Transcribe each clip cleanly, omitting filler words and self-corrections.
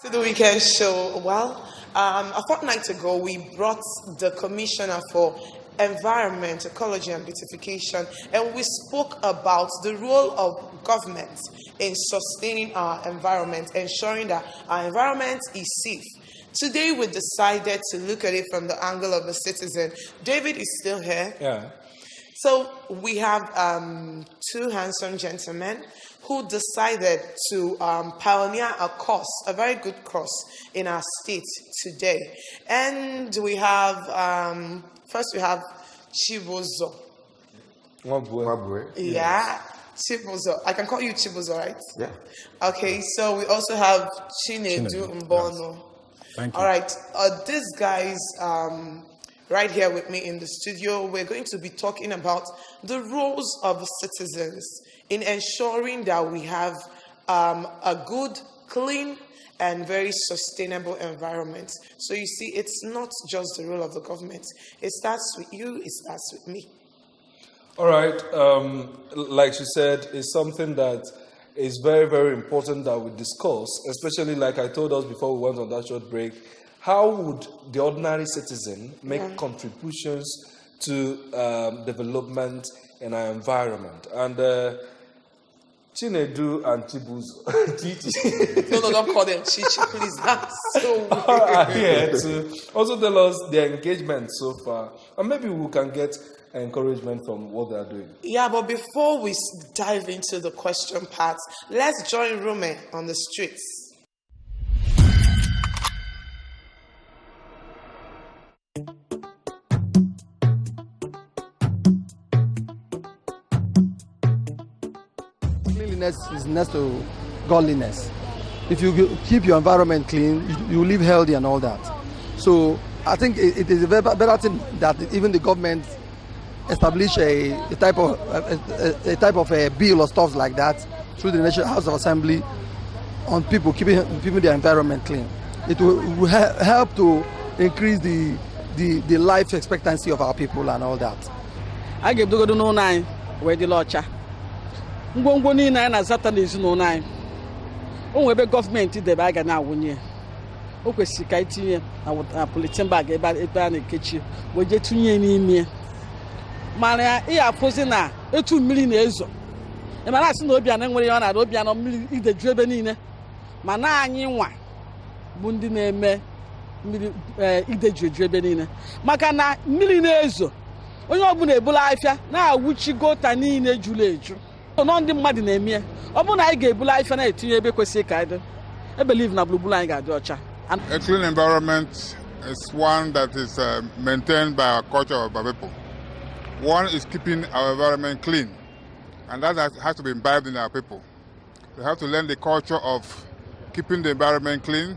To the weekend show. Well, a fortnight ago, we brought the Commissioner for Environment, Ecology and Beautification, and we spoke about the role of government in sustaining our environment, ensuring that our environment is safe. Today, we decided to look at it from the angle of a citizen. David is still here. Yeah. So we have two handsome gentlemen who decided to pioneer a course, a very good course in our state today. And we have, first we have Chibuzo. Wabwe. Yeah, Chibuzo. I can call you Chibuzo, right? Yeah. Okay, so we also have Chinedu Mbono. Yes. Thank you. All right, these guys right here with me in the studio, we're going to be talking about the roles of citizens in ensuring that we have a good, clean, and very sustainable environment. So you see, it's not just the role of the government. It starts with you, it starts with me. All right. Like she said, it's something that is very, very important that we discuss, especially like I told us before we went on that short break. How would the ordinary citizen make contributions to development in our environment? And Chinedu and Chibuzo, Chichi. No, don't call them Chichi, please. That's so weird. Are here to also tell us their engagement so far. And maybe we can get encouragement from what they are doing. Yeah, but before we dive into the question part, let's join Rume on the streets. Cleanliness is next to godliness. If you keep your environment clean, you live healthy and all that. So I think it is a better thing that even the government establish a type of a bill or stuff like that through the National House of Assembly on people keeping their environment clean. It will help to increase the life expectancy of our people and all that. I give the no nine where the lodger. Ngwongwo niile anyị na-azata n'ezinụlọ anyị o nwebe gọọmenti idebe aga na-awụnye o kwesịrị ka itinye na politin bag ebe a na-ekechi wee je tụnye n'ime mana ị apụzi na etu mmiri na-ezo ịmara asị na Obiano nwere ya na Obiano mmiri ideju ebe niile mana anyị nwa bụ ndị na-eme mmiri ideju ebe niile maka na mmiri na-ezo onye ọbụla ebula afịa na-awụchi gota niile juru eju no ndị mmadụ na-eme ọ bụ na anyị ga-ebula afịa na-etinye ebe kwesịrị ka anyị dị I believe na gburugburu anyị ga-adị ọcha. A clean environment is one that is maintained by our culture of our people. One is keeping our environment clean, and that has to be imbibed in our people. We have to learn the culture of keeping the environment clean,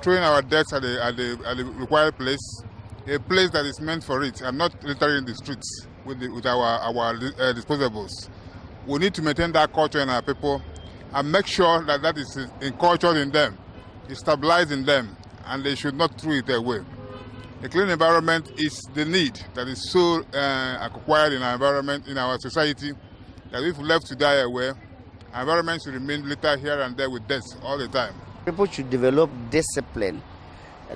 throwing our dirts at the required place, a place that is meant for it, and not littering the streets with our disposables. We need to maintain that culture in our people and make sure that that is incultured in them, is stabilized in them, and they should not throw it away. A clean environment is the need that is so acquired in our environment, in our society, that if left to die away, our environment should remain littered here and there with death all the time. People should develop discipline.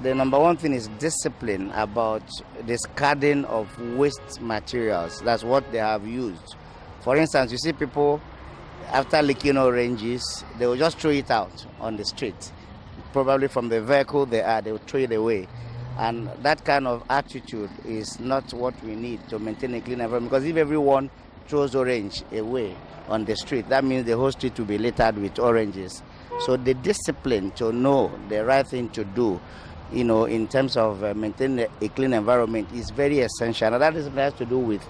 The number one thing is discipline about discarding of waste materials. That's what they have used. For instance, you see people, after licking oranges, they will just throw it out on the street. Probably from the vehicle they will throw it away. And that kind of attitude is not what we need to maintain a clean environment. Because if everyone throws orange away on the street, that means the whole street will be littered with oranges. So the discipline to know the right thing to do, in terms of maintaining a clean environment is very essential. And that has to do with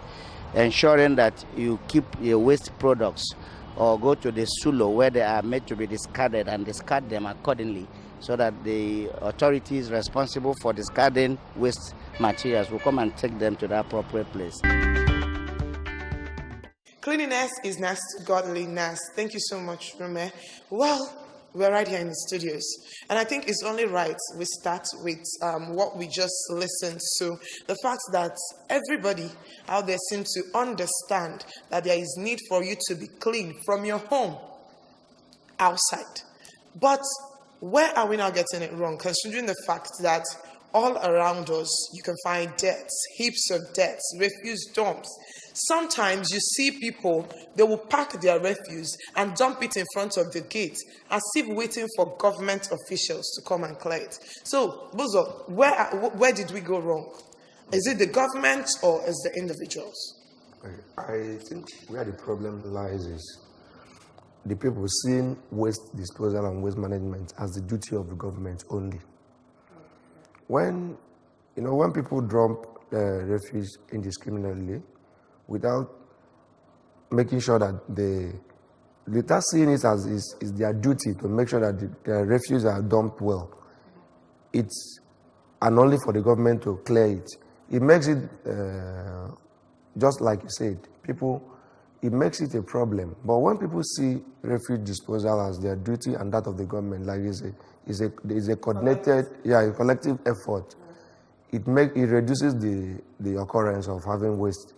ensuring that you keep your waste products or go to the SULO where they are made to be discarded and discard them accordingly so that the authorities responsible for discarding waste materials will come and take them to the appropriate place. Cleanliness is next to godliness. Thank you so much, Rume. Well, we're right here in the studios, and I think it's only right we start with what we just listened to. The fact that everybody out there seems to understand that there is need for you to be clean from your home outside. But Where are we now getting it wrong? Considering the fact that all around us, you can find debts, heaps of debts, refuse dumps. Sometimes you see people, they will pack their refuse and dump it in front of the gate as if waiting for government officials to come and clear it. So, Bozo, where did we go wrong? Is it the government or is the individuals? I think where the problem lies is the people seeing waste disposal and waste management as the duty of the government only. When people dump refuse indiscriminately without making sure that without seeing it as is their duty to make sure that the refuse are dumped well, it's and only for the government to clear it. It makes it just like you said, it makes it a problem. But when people see refuse disposal as their duty and that of the government, like is a coordinated, a collective effort, it reduces the occurrence of having waste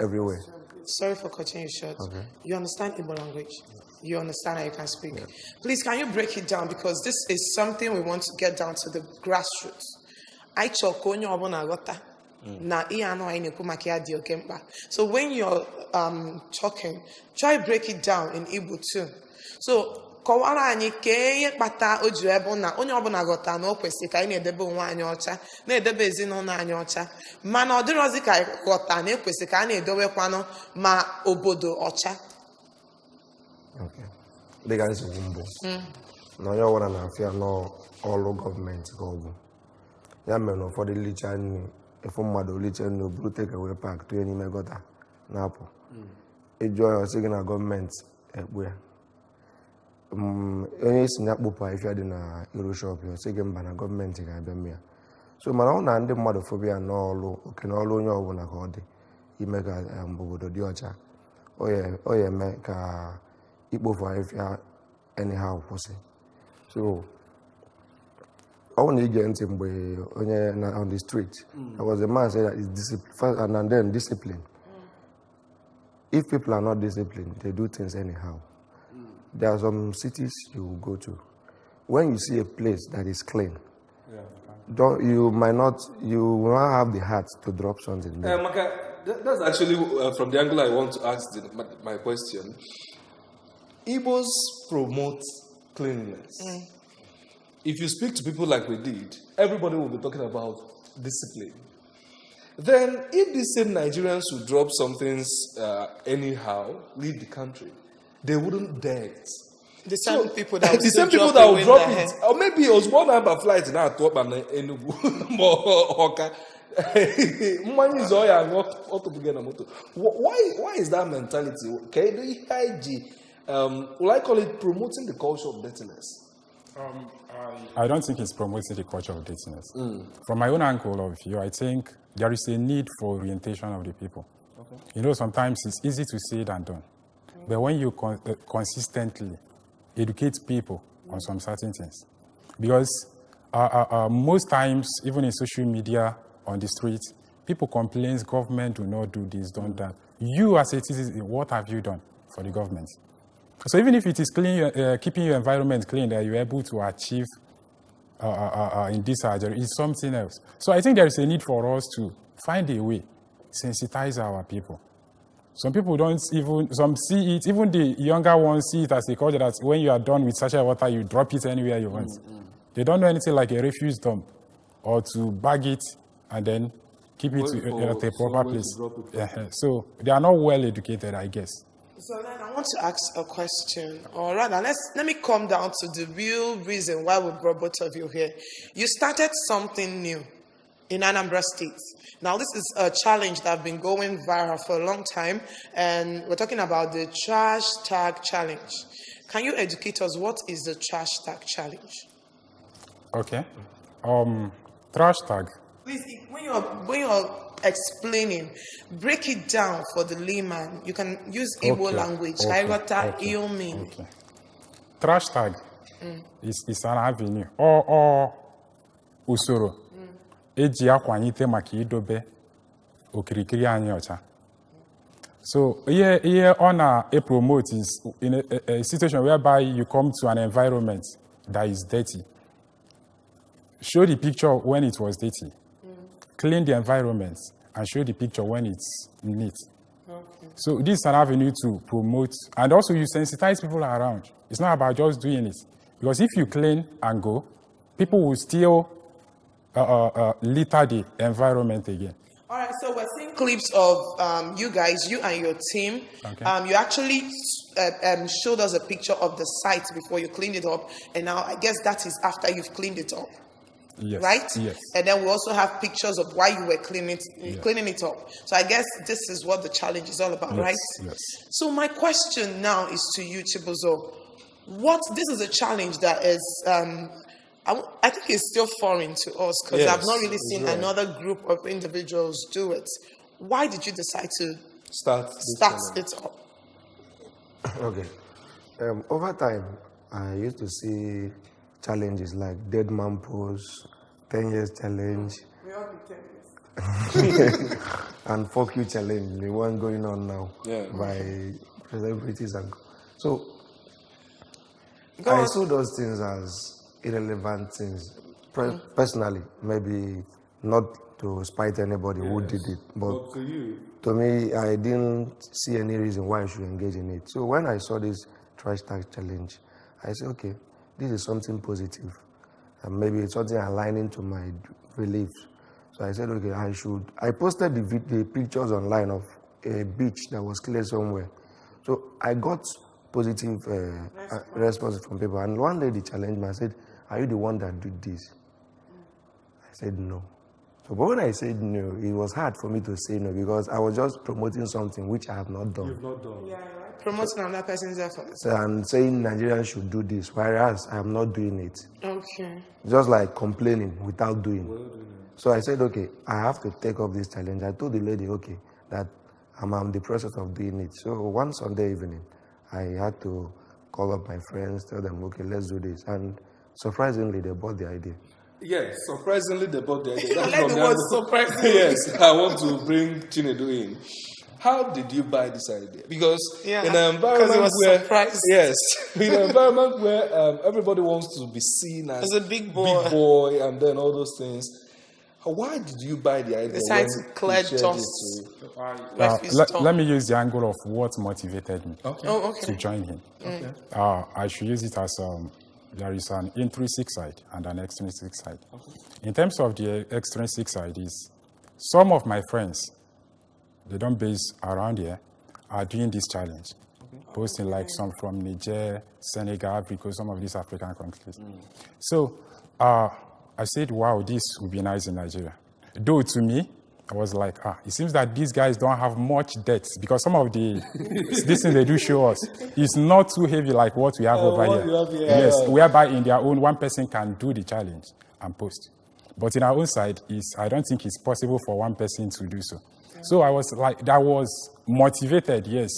everywhere. Sorry for cutting you short. Okay. You understand Igbo language? You understand how you can speak? Yeah. Please, can you break it down? Because this is something we want to get down to the grassroots. I talk on your so when you're talking, try break it down in Igbo too. So kọwara anyị ka ihe kpata o ji ebe na onye ọbụla ghọta na o kwesịrị ka anyị na-edebe onwe anyị ọcha na-edebe ezinụlọ anyị ọcha mana ọ dịrọzi ka ghọta na ekwesịrị ka a na-edowekwanụ ma obodo ọcha. Dịka nsogbu mbụ na onye ọbụla na-afịa n'ọrụ gọọmenti ka ọ bụ ya mere na ụfọdụ licha nri efu mmadụ liche nri o buru takeaway park tụnye n'ime gọta na-apụ ịjụọ ya ọsị gị na gọọmenti ekpu ya onye isi na akpụpụ ahịfịa dị na Euroshop ya ọsị gị mba na gọọmenti ga-abịa mee ya. So mana ọ na ndị mmadụ fobia n'ọrụ oke n'ọrụ onye ọbụla ka ọ dị ime ka obodo dị ọcha ọ ya eme ka ikpofu ahịfịa anyhow kwụsị. So I want to get into on the street. There was a man said that it's discipline first and then discipline. If people are not disciplined, they do things anyhow. There are some cities you will go to. When you see a place that is clean, you will not have the heart to drop something there. That's actually from the angle I want to ask my question. Igbos promote cleanliness. If you speak to people like we did, everybody will be talking about discipline. Then, if these same Nigerians who drop some things anyhow, leave the country, they wouldn't dare it. The same people that will drop it. Or maybe it was one number flight now to open Enugu. Why is that mentality? Will I call it promoting the culture of dirtiness? I don't think it's promoting the culture of dirtiness. From my own angle of view, I think there is a need for orientation of the people. Okay. Sometimes it's easy to say it and done. But when you consistently educate people on some certain things, because most times, even in social media, on the street, people complain, government do not do this, don't that. You as a citizen, what have you done for the government? So even if it is clean, keeping your environment clean, that you're able to achieve in this area, is something else. So I think there is a need for us to find a way, sensitize our people. Some people don't some see it, even the younger ones see it as a culture that when you are done with sachet water, you drop it anywhere you want. They don't know anything like a refuse dump or to bag it and then keep it at a proper place. So they are not well educated, I guess. So then I want to ask a question, or rather, let me come down to the real reason why we brought both of you here. You started something new in Anambra State. Now, this is a challenge that has been going viral for a long time, and we're talking about the trash tag challenge. Can you educate us? What is the trash tag challenge? Okay. Trash tag. Please, when you're explaining, break it down for the layman. You can use Igbo language. Okay. Trash tag is an avenue or usoro eji akwanyite maka idobe okirikiri anyị ọcha. So here on a promote is in a situation whereby you come to an environment that is dirty. Show the picture when it was dirty. Clean the environment and show the picture when it's neat. Okay. So this is an avenue to promote, and also you sensitize people around. It's not about just doing it. Because if you clean and go, people will still litter the environment again. All right, so we're seeing clips of you guys, you and your team. Okay. You actually showed us a picture of the site before you cleaned it up, and now I guess that is after you've cleaned it up. Yes. Right? Yes. And then we also have pictures of why you were cleaning it up. So I guess this is what the challenge is all about, Yes, right? yes. So my question now is to you, Chibuzo. This is a challenge that is, I think it's still foreign to us because Yes, I've not really seen right. another group of individuals do it. Why did you decide to Start it up? Okay. Over time, I used to see challenges like Dead Man Pose, 10 Years Challenge, We all be 10 years. and Fuck You Challenge, the one going on now Yeah. by celebrities. And so Go I on. saw those things as irrelevant things. Personally, maybe not to spite anybody who did it, but to you, to me, I didn't see any reason why I should engage in it. So when I saw this trash tag challenge, I said, okay, this is something positive. And maybe it's something aligning to my beliefs. So I said, okay, I posted the pictures online of a beach that was cleared somewhere. So I got positive responses from people. And one lady challenged me. I said, are you the one that did this? I said, no. So, but when I said no, it was hard for me to say no because I was just promoting something which I have not done. you've not done. Yeah, right. Promoting another person's efforts. So I'm saying Nigerians should do this, whereas I am not doing it. Okay. Just like complaining without doing. So I said, okay, I have to take up this challenge. I told the lady, okay, that I'm in the process of doing it. So one Sunday evening, I had to call up my friends, tell them, okay, let's do this. And surprisingly, they bought the idea. Yes, surprisingly they bought the idea. That's Let from the the word angle- surprisingly. Yes, I want to bring Chinedu in. How did you buy this idea? Because Yeah, in an because environment he was where surprised. yes, in an environment where everybody wants to be seen as As a big boy. and then all those things. Why did you buy the idea? Decided when to clear you shared dust. it to- Let me use the angle of what motivated me Oh, okay. to join him. I should use it as there is an intrinsic side and an extrinsic side. In terms of the extrinsic side, is some of my friends, they don't base around here, are doing this challenge. Posting like some from Niger, Senegal, Africa, some of these African countries. So I said, wow, this would be nice in Nigeria. Though to me, I was like, it seems that these guys don't have much debts because some of the this thing they do show us is not too heavy like what we have over what here. you have here. Yes, whereby in their own, one person can do the challenge and post. But in our own side, I don't think it's possible for one person to do so. So I was like, that was motivated, yes,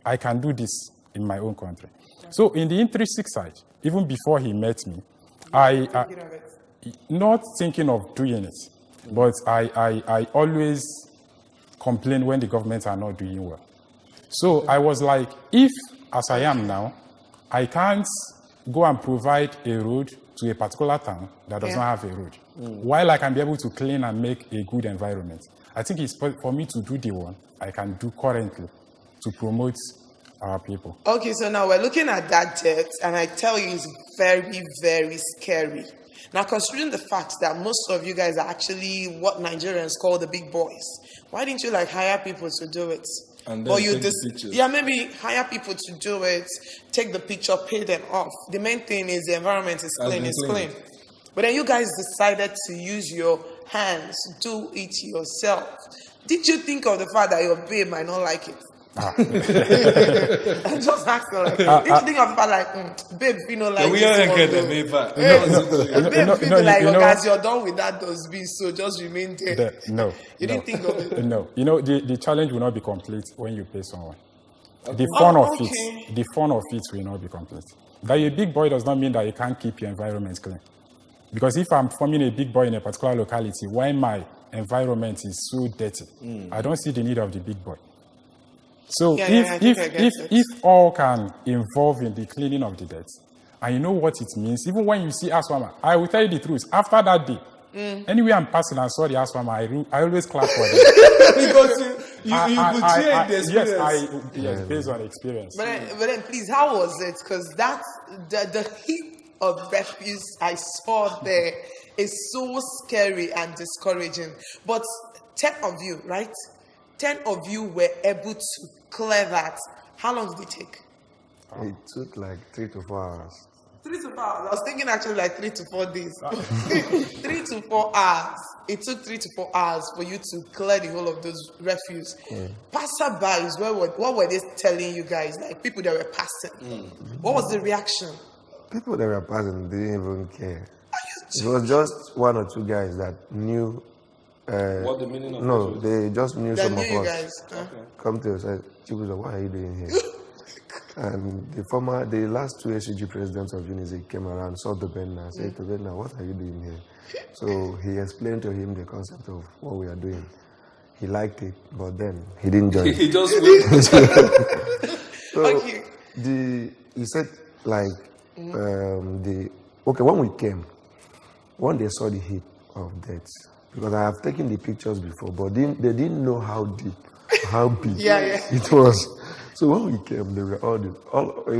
I can do this in my own country. So in the intrinsic side, even before he met me, not thinking of doing it, but I always complain when the government are not doing well. So I was like, if, as I am now, I can't go and provide a road to a particular town that does not have a road, while I can be able to clean and make a good environment, I think it's for me to do the one I can do currently to promote our people. Okay, so now we're looking at that debt, and I tell you, it's very, very scary. Now, considering the fact that most of you guys are actually what Nigerians call the big boys, why didn't you hire people to do it? And then Or you take the pictures. yeah, maybe hire people to do it, take the picture, pay them off. The main thing is the environment is Has clean, been it's cleaned. clean. But then you guys decided to use your hands, do it yourself. Did you think of the fact that your babe might not like it? I'm just asking, did you think of the fact babe, you know, like We this don't one, get no? the paper. Babe, feel like, you know- guys, you're done with that dustbin, so just remain there. No. You didn't think of it? No. You know, the challenge will not be complete when you pay someone. The fun of okay. it will not be complete. That you're a big boy does not mean that you can't keep your environment clean. Because if I'm forming a big boy in a particular locality, why my environment is so dirty, I don't see the need of the big boy. So Yeah, I think I get it. if all can involve in the cleaning of the dirt, And you know what it means? Even when you see Aswama, I will tell you the truth. After that day, anywhere I'm passing and saw the Aswama, I always clap for them. Because you portrayed the experience. Yes, based on experience. But then, please, how was it? Because that the heap of refuse I saw there is so scary and discouraging. But 10 of you, right? 10 of you were able to clear that. How long did it take? It took like 3 to 4 hours. 3 to 4 hours. I was thinking actually like 3 to 4 days. 3 to 4 hours. It took 3 to 4 hours for you to clear the whole of those refuse. Passerbys, what were they telling you guys? Like people that were passing. What was the reaction? People that were passing didn't even care. It was just 1 or 2 guys that knew. What the meaning of No, refuse? they just knew They some knew of you us. guys. Come to us and said, Chibuzo, what are you doing here? And the last 2 SCG presidents of UNIZIK came around, saw the banner, and said to Benna, what are you doing here? So he explained to him the concept of what we are doing. He liked it, but then he didn't join. He just waited. So Okay. he said like when we came, when they saw the heap of deaths, because I have taken the pictures before, but they didn't know how deep, how big it was. So when we came, they were everybody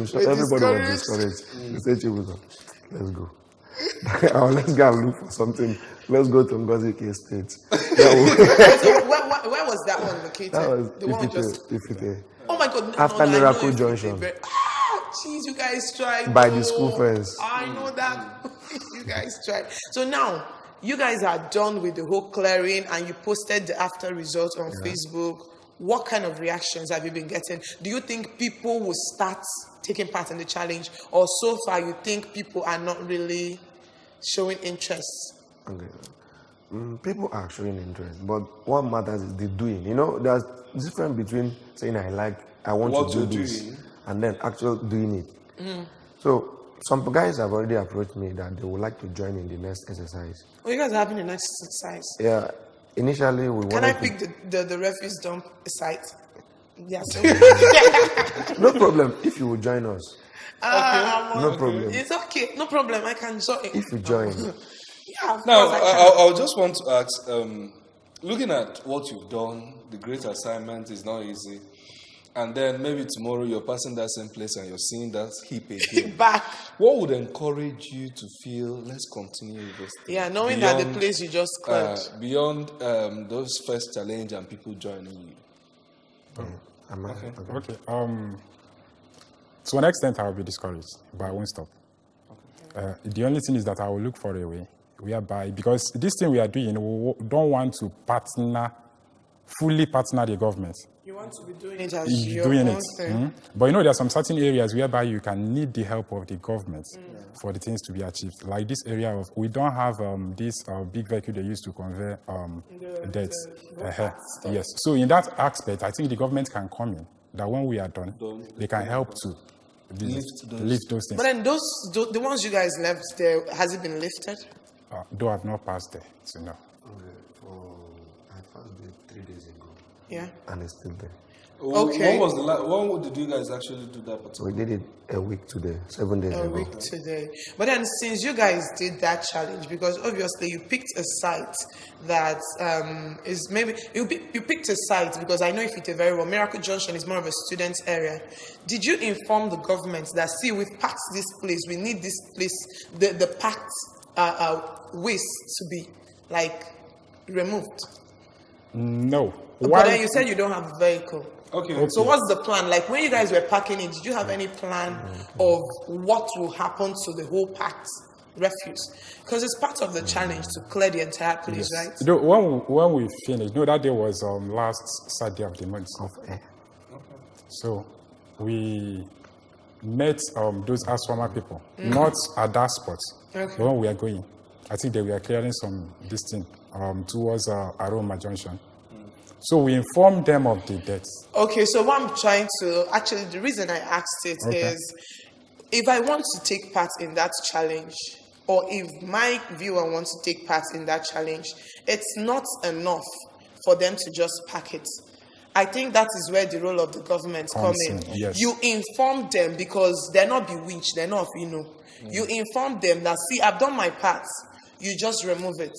was discouraged. They said, Chibuzo, let's go. Let's go and look for something. Let's go to Ngozi K State. So where was that one located? That was the one just. Ifite. Oh my God! After I know Miracle Ifite Junction. Jeez, you guys tried. By the school fence. I know that. You guys tried. So now you guys are done with the whole clearing, and you posted the after results on Facebook. What kind of reactions have you been getting? Do you think people will start taking part in the challenge, or so far you think people are not really showing interest? Okay. People are showing interest, but what matters is the doing. You know, there's a difference between saying I want What to do you're this, doing. and then actually doing it. So some guys have already approached me that they would like to join in the next exercise. Oh, you guys are having a nice exercise. Yeah, initially we Can I wanted pick the refuse dump site? Yes. no problem if you will join us. No problem. It's okay. No problem. I can join. If you join, Yeah, of Now, course I can. I just want to ask, looking at what you've done, the great assignment is not easy. And then maybe tomorrow you're passing that same place and you're seeing that heap again. Back. What would encourage you to feel, let's continue with this thing? Yeah, knowing that the place you just cleared. Beyond those first challenge and people joining you. Okay. To an extent, I will be discouraged, but I won't stop. The only thing is that I will look for a way whereby, because this thing we are doing, we don't want to fully partner the government. You want to be doing it as You're your doing own it. thing. But you know, there are some certain areas whereby you can need the help of the government for the things to be achieved. Like this area of, we don't have this big vehicle they use to convey debt. Yes. So in that aspect, I think the government can come in, that when we are done, they can help to lift those things. But then the ones you guys left there, has it been lifted? Though I've not passed there, so no. I passed it 3 days ago, Yeah. and it's still there. Okay. When did you guys actually do that particular? We did it a week today, 7 days A ago. week today. But then since you guys did that challenge, because obviously you picked a site that is maybe, you picked a site because I know Ifite very well. Miracle Junction is more of a student area. Did you inform the government that, see, we've packed this place, we need this place, the packed waste to be like removed? No. But then you said you don't have a vehicle. Okay. So what's the plan? Like when you guys were packing it, did you have any plan of what will happen to the whole packed refuse? Because it's part of the challenge to clear the entire place, right? You know, when we finished, that day was last Saturday of the month. So we met those Aswama people, not at that spot. Okay. When we are going, I think they were clearing some distance towards Aroma Junction. So we informed them of the deaths. Okay, so what I'm trying to, actually the reason I asked it is, if I want to take part in that challenge, or if my viewer wants to take part in that challenge, it's not enough for them to just pack it. I think that is where the role of the government comes in. Yes. You inform them because they're not bewitched, they're not, You inform them that, see, I've done my part. You just remove it.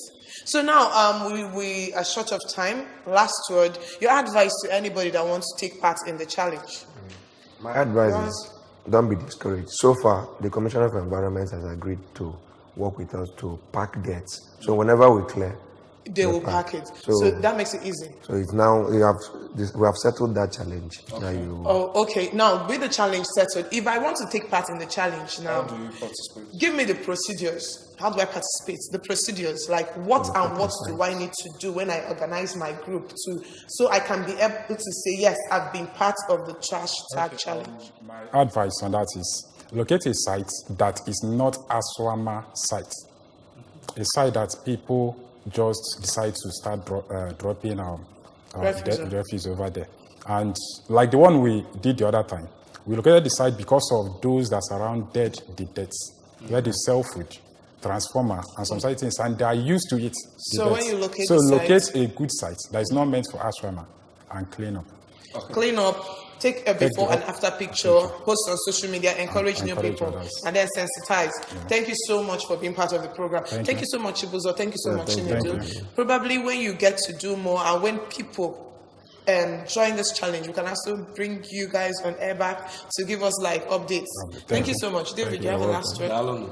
So now, we are short of time. Last word, your advice to anybody that wants to take part in the challenge. My advice is, don't be discouraged. So far, the Commissioner for Environment has agreed to work with us to pack debts. So whenever we clear, they will pack it. So that makes it easy. So it's now we have settled that challenge. Okay. Okay. Now with the challenge settled, if I want to take part in the challenge now, how do you participate? Give me the procedures. How do I participate? The procedures, like what do I need to do when I organize my group so I can be able to say, yes, I've been part of the trash tag challenge. My advice on that is locate a site that is not ASWAMA site. A site that people just decide to start dropping refuse over there. And like the one we did the other time, we located the site because of those that surrounded the deaths, where they sell food, transformer, and some side things, and they are used to it. So when you locate locate a good site that is not meant for ASWAMA and clean up. Okay. Clean up, take a before and after picture, post on social media, encourage new people, and then sensitize. Yeah. Thank you so much for being part of the program. Thank you so much, Chibuzo. Thank you so much, Chinedu. Probably when you get to do more and when people join this challenge, we can also bring you guys on air back to give us like updates. Thank you so much. David, you have a last word.